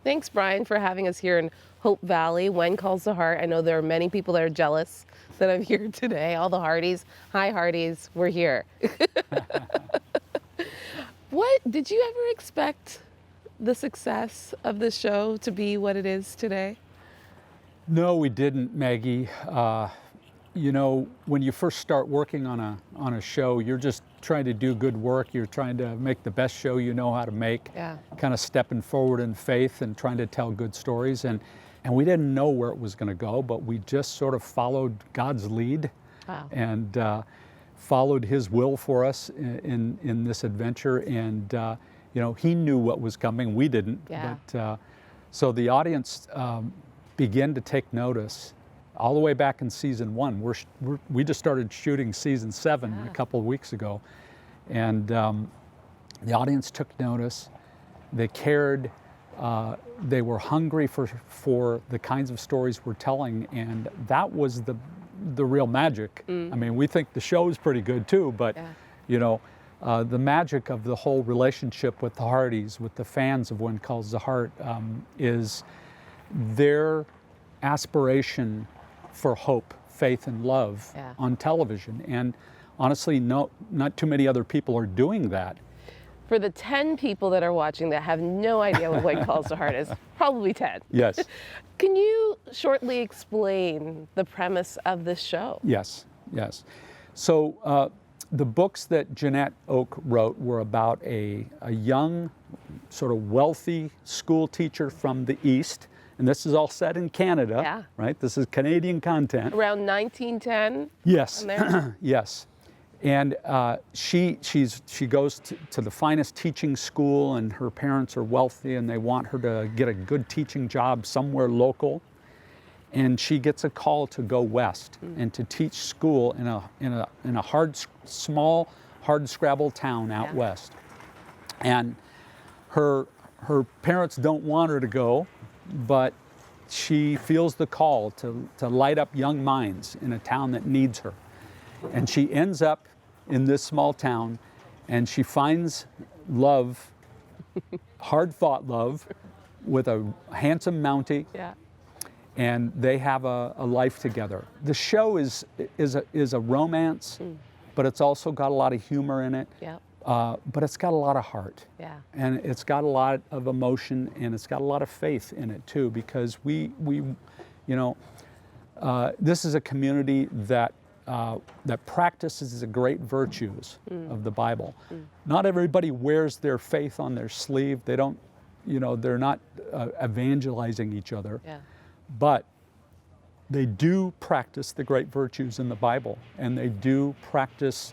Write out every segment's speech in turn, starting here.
Thanks, Brian, for having us here in Hope Valley. When calls the heart? I know there are many people that are jealous that I'm here today. All the Hardys. Hi, Hardys. We're here. What did you ever expect the success of this show to be what it is today? No, we didn't, Maggie. You know, when you first start working on a show, you're just trying to do good work. You're trying to make the best show you know how to make. Yeah. Kind of stepping forward in faith and trying to tell good stories. And we didn't know where it was going to go, but we just sort of followed God's lead. Wow. And followed His will for us in this adventure. And you know, He knew what was coming. We didn't. Yeah. But so the audience began to take notice. All the way back in season 1, we just started shooting season 7 a couple of weeks ago, and the audience took notice. They cared. They were hungry for the kinds of stories we're telling, and that was the real magic. I mean, we think the show is pretty good too, but you know, the magic of the whole relationship with the Hardys, with the fans of When Calls the Heart, is their aspiration for hope, faith, and love on television. And honestly, not too many other people are doing that. For the 10 people that are watching that have no idea what When Calls the Heart is, probably 10. Yes. Can you shortly explain the premise of this show? Yes, yes. So the books that Jeanette Oak wrote were about a young, sort of wealthy school teacher from the East. And this is all set in Canada, right? This is Canadian content. Around 1910? Yes, yes. And she goes to the finest teaching school, and her parents are wealthy, and they want her to get a good teaching job somewhere local. And she gets a call to go west and to teach school in a small hardscrabble town out west. And her parents don't want her to go, but she feels the call to light up young minds in a town that needs her. And she ends up in this small town, and she finds love, hard-fought love, with a handsome Mountie, and they have a life together. The show is a romance, but it's also got a lot of humor in it. But it's got a lot of heart, and it's got a lot of emotion, and it's got a lot of faith in it too, because we you know, this is a community that practices the great virtues of the Bible. Not everybody wears their faith on their sleeve. They don't, you know, they're not evangelizing each other, but they do practice the great virtues in the Bible, and they do practice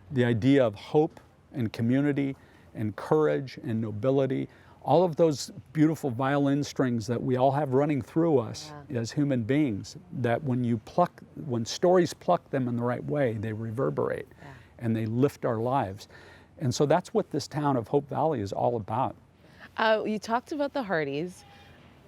the idea of hope and community and courage and nobility, all of those beautiful violin strings that we all have running through us as human beings, that when stories pluck them in the right way, they reverberate and they lift our lives. And so that's what this town of Hope Valley is all about. You talked about the Hardys.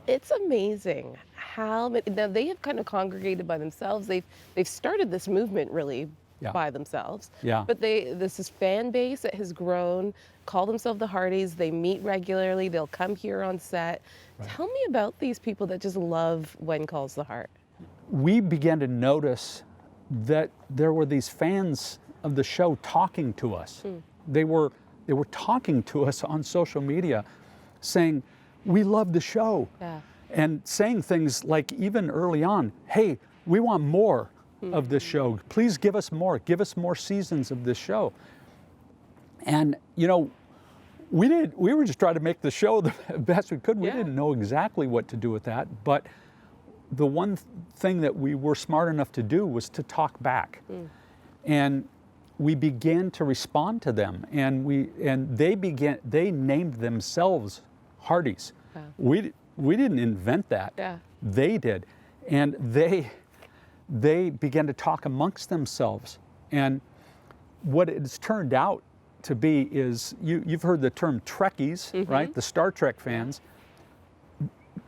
It's amazing how many, now they have kind of congregated by themselves. They've started this movement really by themselves. But this is fan base that has grown, call themselves the Hardys. They meet regularly. They'll come here on set. Tell me about these people that just love When Calls the Heart. We began to notice that there were these fans of the show talking to us. They were talking to us on social media, saying, "We love the show," and saying things like, even early on, "Hey, we want more of this show. Please give us more. Give us more seasons of this show." And you know, we were just trying to make the show the best we could. We didn't know exactly what to do with that, but the one thing that we were smart enough to do was to talk back. And we began to respond to them, and they named themselves Hardys. We didn't invent that. They did. And they began to talk amongst themselves. And what it's turned out to be is, you've heard the term Trekkies, right? The Star Trek fans.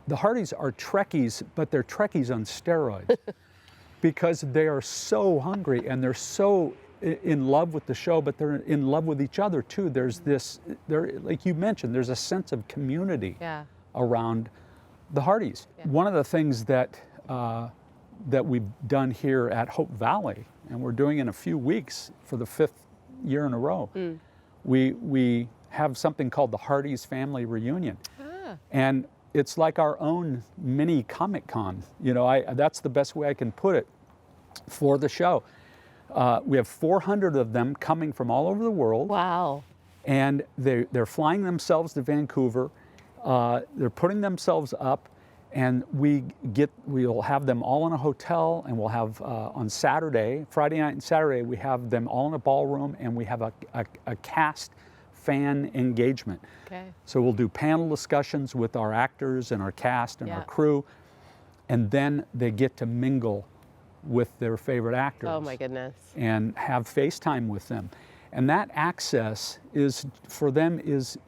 The Hardys are Trekkies, but they're Trekkies on steroids because they are so hungry and they're so in love with the show, but they're in love with each other too. There's this, like you mentioned, there's a sense of community around the Hardys. Yeah. One of the things that we've done here at Hope Valley, and we're doing in a few weeks for the 5th year in a row, we have something called the Hardys Family Reunion. And it's like our own mini Comic-Con. You know, that's the best way I can put it for the show. We have 400 of them coming from all over the world. Wow. And they're flying themselves to Vancouver. They're putting themselves up, and we'll have them all in a hotel, and we'll have on Saturday, Friday night and Saturday, we have them all in a ballroom, and we have a cast fan engagement. Okay. So we'll do panel discussions with our actors and our cast and our crew, and then they get to mingle with their favorite actors. Oh my goodness. And have FaceTime with them. And that access is, for them, is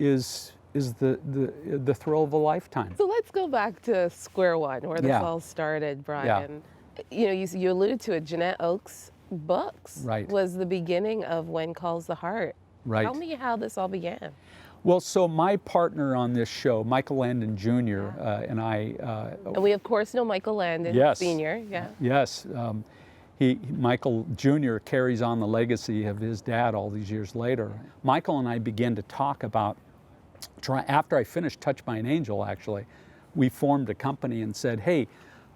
the thrill of a lifetime. So let's go back to square one, where this all started, Brian. You know, you alluded to it, Jeanette Oakes' books was the beginning of When Calls the Heart. Right. Tell me how this all began. Well, so my partner on this show, Michael Landon Jr., and I... and we, of course, know Michael Landon Sr., Yes. Michael Jr. carries on the legacy of his dad all these years later. Michael and I began to talk about, after I finished Touched by an Angel, actually, we formed a company and said, hey,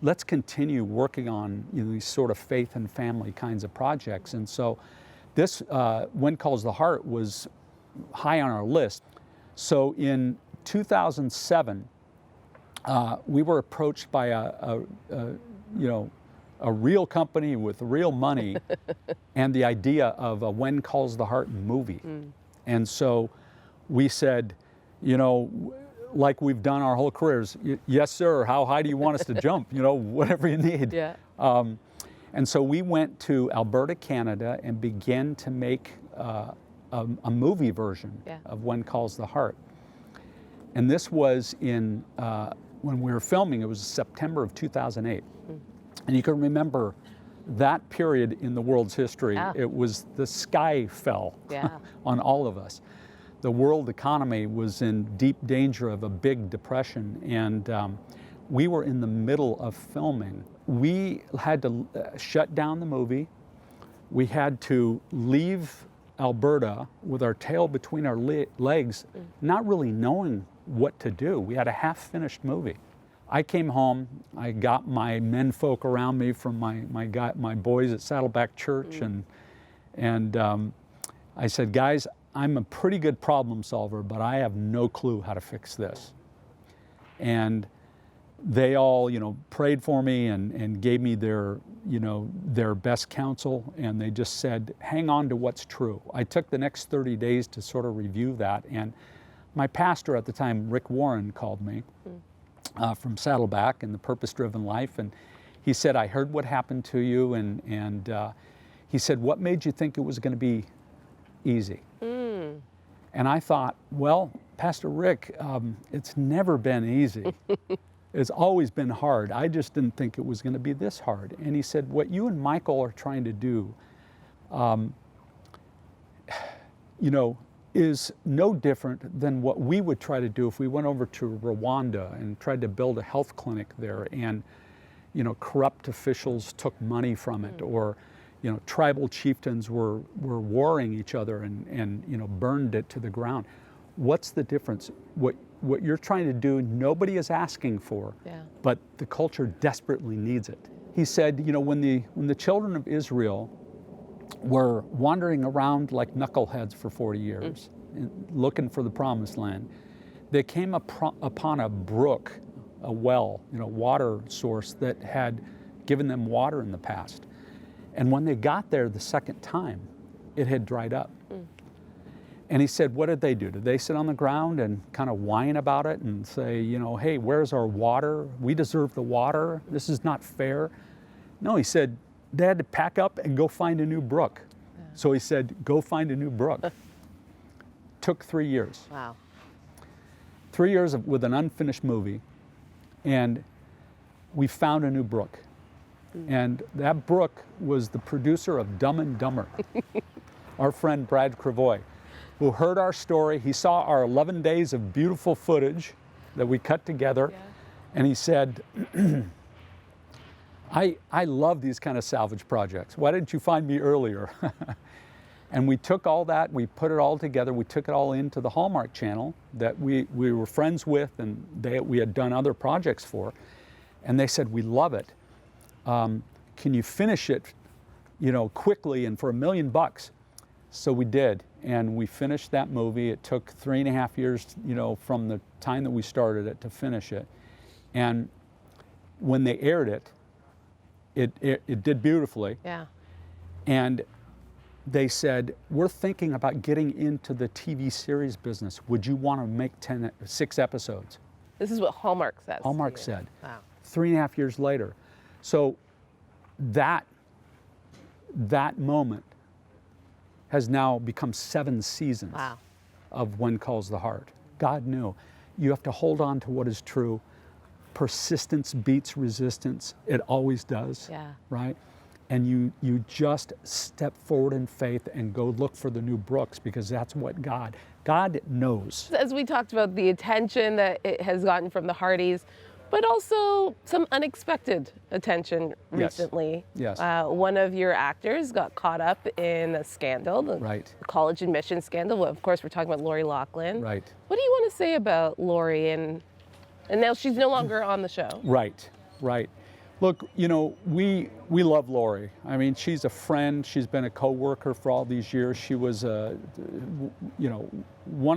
let's continue working on these sort of faith and family kinds of projects. And so this, When Calls the Heart, was high on our list. So in 2007, we were approached by a real company with real money and the idea of a When Calls the Heart movie. And so we said, you know, like we've done our whole careers, yes, sir, how high do you want us to jump? You know, whatever you need. Yeah. And so we went to Alberta, Canada, and began to make a movie version of When Calls the Heart. And this was in, when we were filming, it was September of 2008. And you can remember that period in the world's history. It was, the sky fell on all of us. The world economy was in deep danger of a big depression, and we were in the middle of filming. We had to shut down the movie. We had to leave Alberta with our tail between our legs, not really knowing what to do. We had a half-finished movie. I came home, I got my menfolk around me from my boys at Saddleback Church, and I said, guys, I'm a pretty good problem solver, but I have no clue how to fix this. And they all, prayed for me and gave me their best counsel, and they just said, hang on to what's true. I took the next 30 days to sort of review that, and my pastor at the time, Rick Warren, called me from Saddleback and the Purpose Driven Life, and he said, I heard what happened to you, and he said, what made you think it was going to be easy? And I thought, well, Pastor Rick, it's never been easy. It's always been hard. I just didn't think it was going to be this hard. And he said, what you and Michael are trying to do, is no different than what we would try to do if we went over to Rwanda and tried to build a health clinic there, and, corrupt officials took money from it, or, tribal chieftains were warring each other and burned it to the ground. What's the difference? What you're trying to do, nobody is asking for, but the culture desperately needs it. He said, when the children of Israel were wandering around like knuckleheads for 40 years, looking for the promised land, they came upon a brook, a well, water source that had given them water in the past. And when they got there the second time, it had dried up. And he said, what did they do? Did they sit on the ground and kind of whine about it and say, hey, where's our water? We deserve the water. This is not fair. No, he said, they had to pack up and go find a new brook. So he said, go find a new brook. Took 3 years. Wow. 3 years with an unfinished movie. And we found a new brook. And that brook was the producer of Dumb and Dumber, our friend Brad Cravoy, who heard our story. He saw our 11 days of beautiful footage, that we cut together. And he said, I love these kind of salvage projects. Why didn't you find me earlier? And we took all that, we put it all together, we took it all into the Hallmark Channel that we were friends with and we had done other projects for. And they said, we love it. Can you finish it, quickly and for $1 million? So we did, and we finished that movie. It took 3.5 years, from the time that we started it to finish it. And when they aired it, it did beautifully. Yeah. And they said, we're thinking about getting into the TV series business. Would you want to make 6 episodes? This is what Hallmark says. Hallmark said. Wow. 3.5 years later. So that moment has now become 7 seasons of When Calls the Heart. God knew. You have to hold on to what is true. Persistence beats resistance. It always does. Yeah. Right? And you just step forward in faith and go look for the new Brooks, because that's what God knows. As we talked about the attention that it has gotten from the Hardys, but also some unexpected attention recently. Yes. One of your actors got caught up in a scandal, the college admission scandal. Well, of course, we're talking about Lauri Lachlan. Right. What do you want to say about Lauri? And now she's no longer on the show. Right. Look, we love Lauri. I mean, she's a friend. She's been a co-worker for all these years. She was, one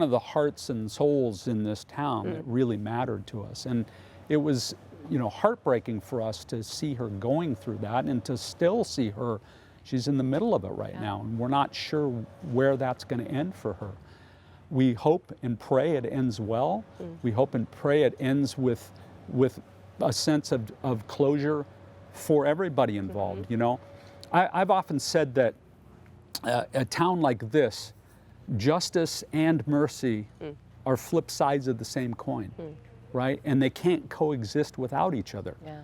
of the hearts and souls in this town that really mattered to us. And it was, heartbreaking for us to see her going through that and to still see her. She's in the middle of it right now, and we're not sure where that's going to end for her. We hope and pray it ends well. We hope and pray it ends with a sense of closure for everybody involved. I've often said that a town like this, justice and mercy are flip sides of the same coin, right? And they can't coexist without each other. Yeah.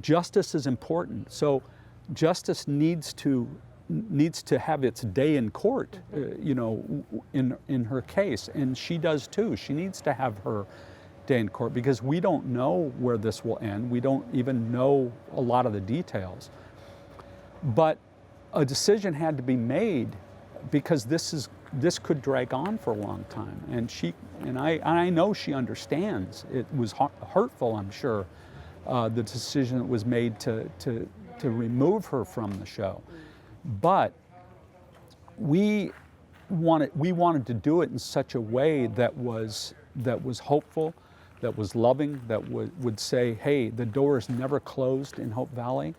Justice is important. So justice needs to have its day in court, in her case, and she does too. She needs to have her day in court, because we don't know where this will end. We don't even know a lot of the details. But a decision had to be made, because this could drag on for a long time. And I know she understands. It was hurtful, I'm sure, the decision that was made to remove her from the show. But we wanted to do it in such a way that was hopeful, that was loving, that would say, hey, the door is never closed in Hope Valley.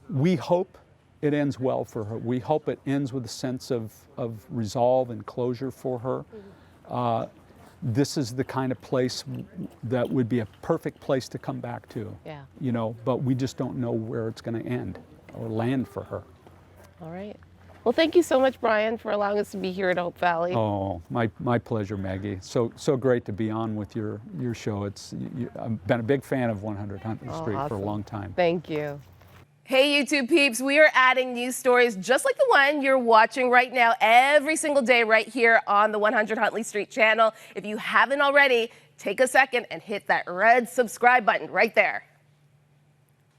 We hope it ends well for her. We hope it ends with a sense of resolve and closure for her. This is the kind of place that would be a perfect place to come back to. Yeah. But we just don't know where it's going to end or land for her. All right. Well, thank you so much, Brian, for allowing us to be here at Hope Valley. Oh, my pleasure, Maggie. So great to be on with your show. I've been a big fan of 100 Huntley Street for a long time. Thank you. Hey, YouTube peeps, we are adding news stories just like the one you're watching right now every single day right here on the 100 Huntley Street channel. If you haven't already, take a second and hit that red subscribe button right there.